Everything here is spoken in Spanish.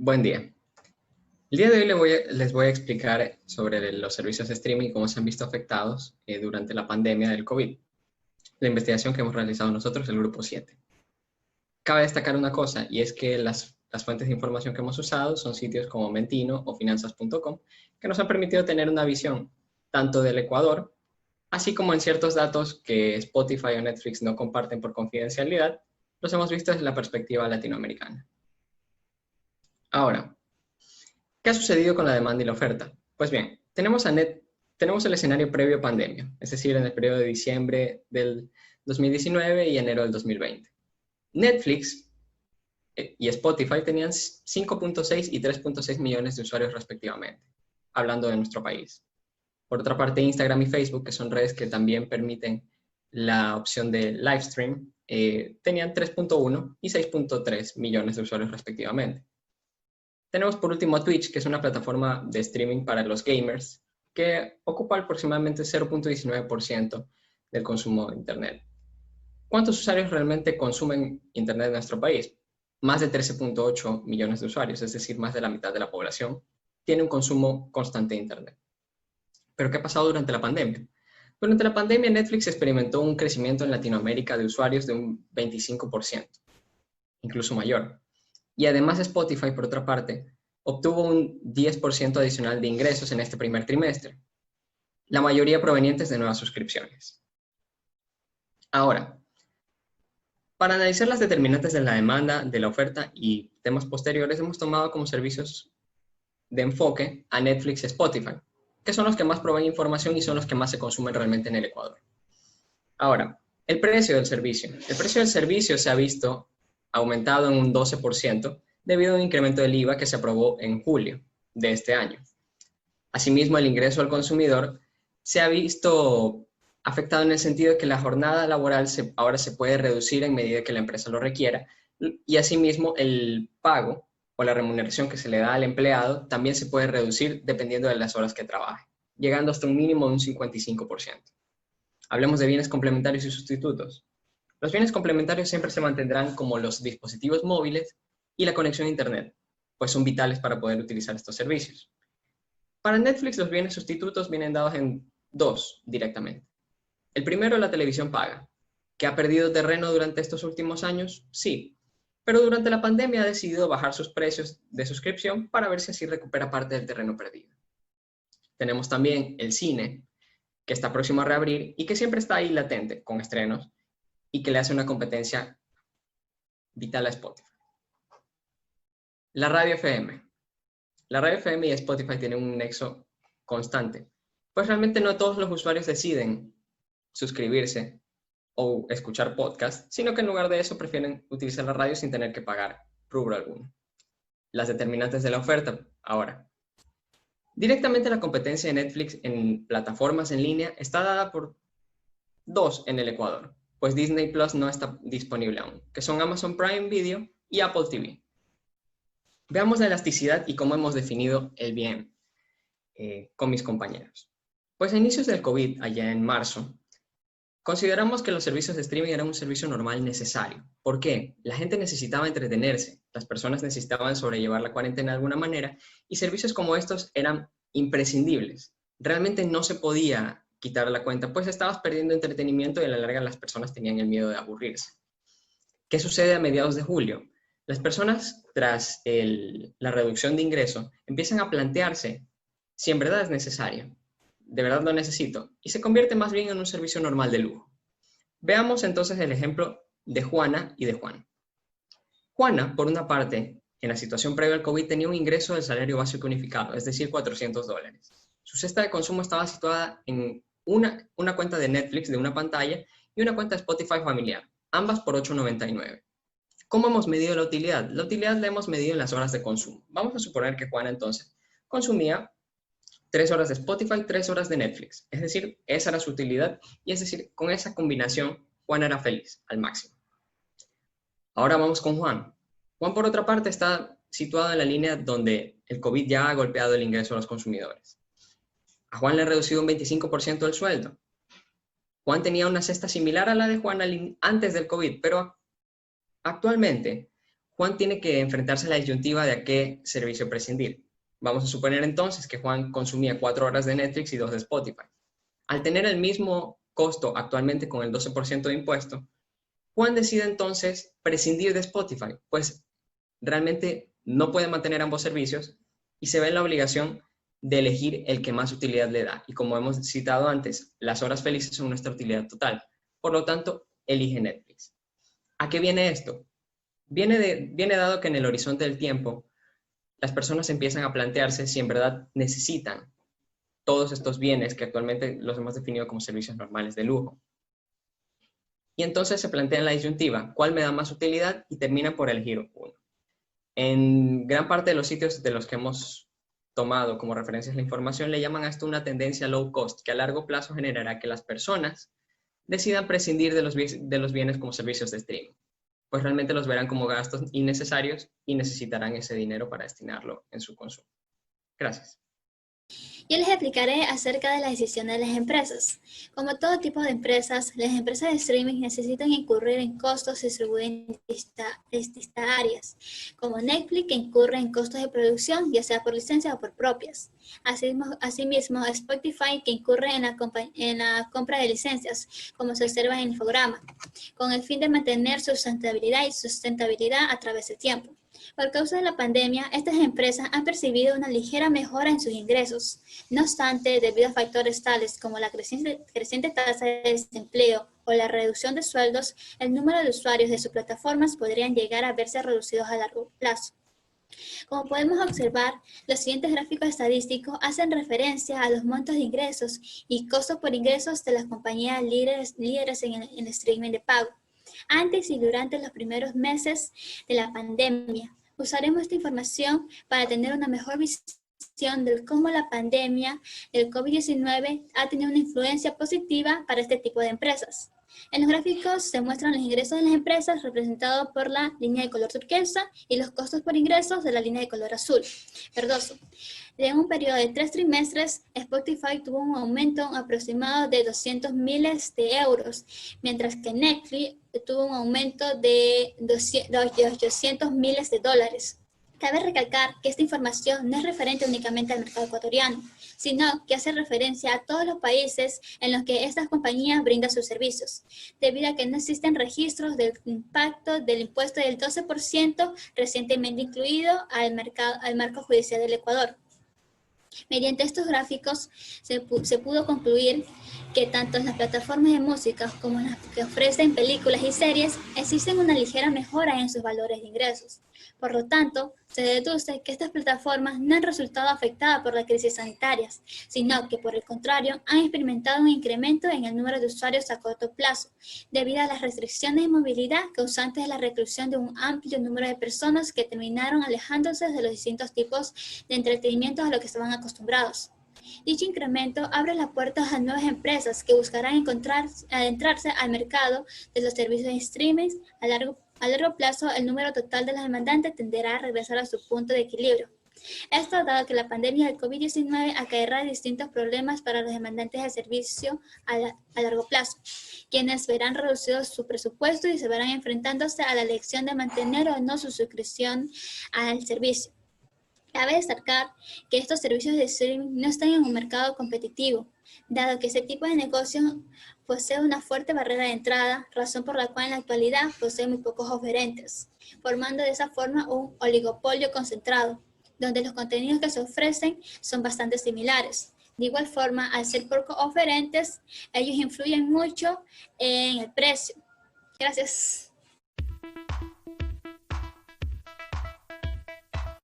Buen día. El día de hoy les voy a explicar sobre los servicios de streaming y cómo se han visto afectados durante la pandemia del COVID. La investigación que hemos realizado nosotros, el Grupo 7. Cabe destacar una cosa, y es que las fuentes de información que hemos usado son sitios como Mentino o Finanzas.com, que nos han permitido tener una visión tanto del Ecuador, así como en ciertos datos que Spotify o Netflix no comparten por confidencialidad, los hemos visto desde la perspectiva latinoamericana. Ahora, ¿qué ha sucedido con la demanda y la oferta? Pues bien, tenemos el escenario previo a pandemia, es decir, en el periodo de diciembre del 2019 y enero del 2020. Netflix y Spotify tenían 5.6 y 3.6 millones de usuarios respectivamente, hablando de nuestro país. Por otra parte, Instagram y Facebook, que son redes que también permiten la opción de live stream, tenían 3.1 y 6.3 millones de usuarios respectivamente. Tenemos por último a Twitch, que es una plataforma de streaming para los gamers, que ocupa aproximadamente 0.19% del consumo de Internet. ¿Cuántos usuarios realmente consumen Internet en nuestro país? Más de 13.8 millones de usuarios, es decir, más de la mitad de la población, tiene un consumo constante de Internet. ¿Pero qué ha pasado durante la pandemia? Durante la pandemia, Netflix experimentó un crecimiento en Latinoamérica de usuarios de un 25%, incluso mayor. Y además Spotify, por otra parte, obtuvo un 10% adicional de ingresos en este primer trimestre, la mayoría provenientes de nuevas suscripciones. Ahora, para analizar las determinantes de la demanda, de la oferta y temas posteriores, hemos tomado como servicios de enfoque a Netflix y Spotify, que son los que más proveen información y son los que más se consumen realmente en el Ecuador. Ahora, el precio del servicio. El precio del servicio se ha visto aumentado en un 12% debido a un incremento del IVA que se aprobó en julio de este año. Asimismo, el ingreso al consumidor se ha visto afectado en el sentido de que la jornada laboral ahora se puede reducir en medida que la empresa lo requiera y asimismo el pago o la remuneración que se le da al empleado también se puede reducir dependiendo de las horas que trabaje, llegando hasta un mínimo de un 55%. Hablemos de bienes complementarios y sustitutos. Los bienes complementarios siempre se mantendrán como los dispositivos móviles y la conexión a Internet, pues son vitales para poder utilizar estos servicios. Para Netflix, los bienes sustitutos vienen dados en dos directamente. El primero, la televisión paga, que ha perdido terreno durante estos últimos años, sí, pero durante la pandemia ha decidido bajar sus precios de suscripción para ver si así recupera parte del terreno perdido. Tenemos también el cine, que está próximo a reabrir y que siempre está ahí latente con estrenos y que le hace una competencia vital a Spotify. La radio FM. La radio FM y Spotify tienen un nexo constante, pues realmente no todos los usuarios deciden suscribirse o escuchar podcast, sino que en lugar de eso prefieren utilizar la radio sin tener que pagar rubro alguno. Las determinantes de la oferta. Ahora, directamente la competencia de Netflix en plataformas en línea está dada por dos en el Ecuador, pues Disney Plus no está disponible aún, que son Amazon Prime Video y Apple TV. Veamos la elasticidad y cómo hemos definido el bien con mis compañeros. Pues a inicios del COVID, allá en marzo, consideramos que los servicios de streaming eran un servicio normal necesario. ¿Por qué? La gente necesitaba entretenerse, las personas necesitaban sobrellevar la cuarentena de alguna manera y servicios como estos eran imprescindibles. Realmente no se podía quitar la cuenta, pues estabas perdiendo entretenimiento y a la larga las personas tenían el miedo de aburrirse. ¿Qué sucede a mediados de julio? Las personas, tras la reducción de ingreso, empiezan a plantearse si en verdad es necesario, de verdad lo necesito, y se convierte más bien en un servicio normal de lujo. Veamos entonces el ejemplo de Juana y de Juan. Juana, por una parte, en la situación previa al COVID tenía un ingreso del salario básico unificado, es decir, $400. Su cesta de consumo estaba situada en una cuenta de Netflix de una pantalla y una cuenta de Spotify familiar, ambas por $8.99. ¿Cómo hemos medido la utilidad? La utilidad la hemos medido en las horas de consumo. Vamos a suponer que Juana entonces consumía 3 horas de Spotify, 3 horas de Netflix. Es decir, esa era su utilidad y es decir, con esa combinación, Juan era feliz al máximo. Ahora vamos con Juan. Juan, por otra parte, está situado en la línea donde el COVID ya ha golpeado el ingreso a los consumidores. A Juan le ha reducido un 25% del sueldo. Juan tenía una cesta similar a la de Juan antes del COVID, pero actualmente Juan tiene que enfrentarse a la disyuntiva de a qué servicio prescindir. Vamos a suponer entonces que Juan consumía 4 horas de Netflix y 2 de Spotify. Al tener el mismo costo actualmente con el 12% de impuesto, Juan decide entonces prescindir de Spotify, pues realmente no puede mantener ambos servicios y se ve en la obligación de elegir el que más utilidad le da. Y como hemos citado antes, las horas felices son nuestra utilidad total. Por lo tanto, elige Netflix. ¿A qué viene esto? Viene dado que en el horizonte del tiempo, las personas empiezan a plantearse si en verdad necesitan todos estos bienes que actualmente los hemos definido como servicios normales de lujo. Y entonces se plantean la disyuntiva, ¿cuál me da más utilidad? Y terminan por elegir uno. En gran parte de los sitios de los que hemos tomado como referencias la información, le llaman a esto una tendencia low cost, que a largo plazo generará que las personas decidan prescindir de los bienes como servicios de streaming, pues realmente los verán como gastos innecesarios y necesitarán ese dinero para destinarlo en su consumo. Gracias. Yo les explicaré acerca de la decisión de las empresas. Como todo tipo de empresas, las empresas de streaming necesitan incurrir en costos distribuidos en distintas áreas, como Netflix, que incurre en costos de producción, ya sea por licencia o por propias. Asimismo, Spotify, que incurre en la compra de licencias, como se observa en el infograma, con el fin de mantener su sustentabilidad a través del tiempo. Por causa de la pandemia, estas empresas han percibido una ligera mejora en sus ingresos. No obstante, debido a factores tales como la creciente tasa de desempleo o la reducción de sueldos, el número de usuarios de sus plataformas podrían llegar a verse reducidos a largo plazo. Como podemos observar, los siguientes gráficos estadísticos hacen referencia a los montos de ingresos y costos por ingresos de las compañías líderes en el streaming de pago, antes y durante los primeros meses de la pandemia. Usaremos esta información para tener una mejor visión de cómo la pandemia del COVID-19 ha tenido una influencia positiva para este tipo de empresas. En los gráficos se muestran los ingresos de las empresas representados por la línea de color turquesa y los costos por ingresos de la línea de color azul verdoso. En un periodo de 3 trimestres, Spotify tuvo un aumento aproximado de 200 miles de euros, mientras que Netflix tuvo un aumento de 800 miles de dólares. Cabe recalcar que esta información no es referente únicamente al mercado ecuatoriano, sino que hace referencia a todos los países en los que estas compañías brindan sus servicios, debido a que no existen registros del impacto del impuesto del 12% recientemente incluido al marco judicial del Ecuador. Mediante estos gráficos se pudo concluir que tanto en las plataformas de música como en las que ofrecen películas y series existen una ligera mejora en sus valores de ingresos. Por lo tanto, se deduce que estas plataformas no han resultado afectadas por las crisis sanitarias, sino que por el contrario han experimentado un incremento en el número de usuarios a corto plazo, debido a las restricciones de movilidad causantes de la reclusión de un amplio número de personas que terminaron alejándose de los distintos tipos de entretenimiento a los que estaban acostumbrados. Dicho incremento abre las puertas a nuevas empresas que buscarán adentrarse al mercado de los servicios de streaming. A largo plazo, el número total de las demandantes tenderá a regresar a su punto de equilibrio. Esto dado que la pandemia del COVID-19 acarrea distintos problemas para los demandantes de servicio a largo plazo, quienes verán reducido su presupuesto y se verán enfrentándose a la elección de mantener o no su suscripción al servicio. Cabe destacar que estos servicios de streaming no están en un mercado competitivo, dado que ese tipo de negocio posee una fuerte barrera de entrada, razón por la cual en la actualidad posee muy pocos oferentes, formando de esa forma un oligopolio concentrado, donde los contenidos que se ofrecen son bastante similares. De igual forma, al ser pocos oferentes, ellos influyen mucho en el precio. Gracias.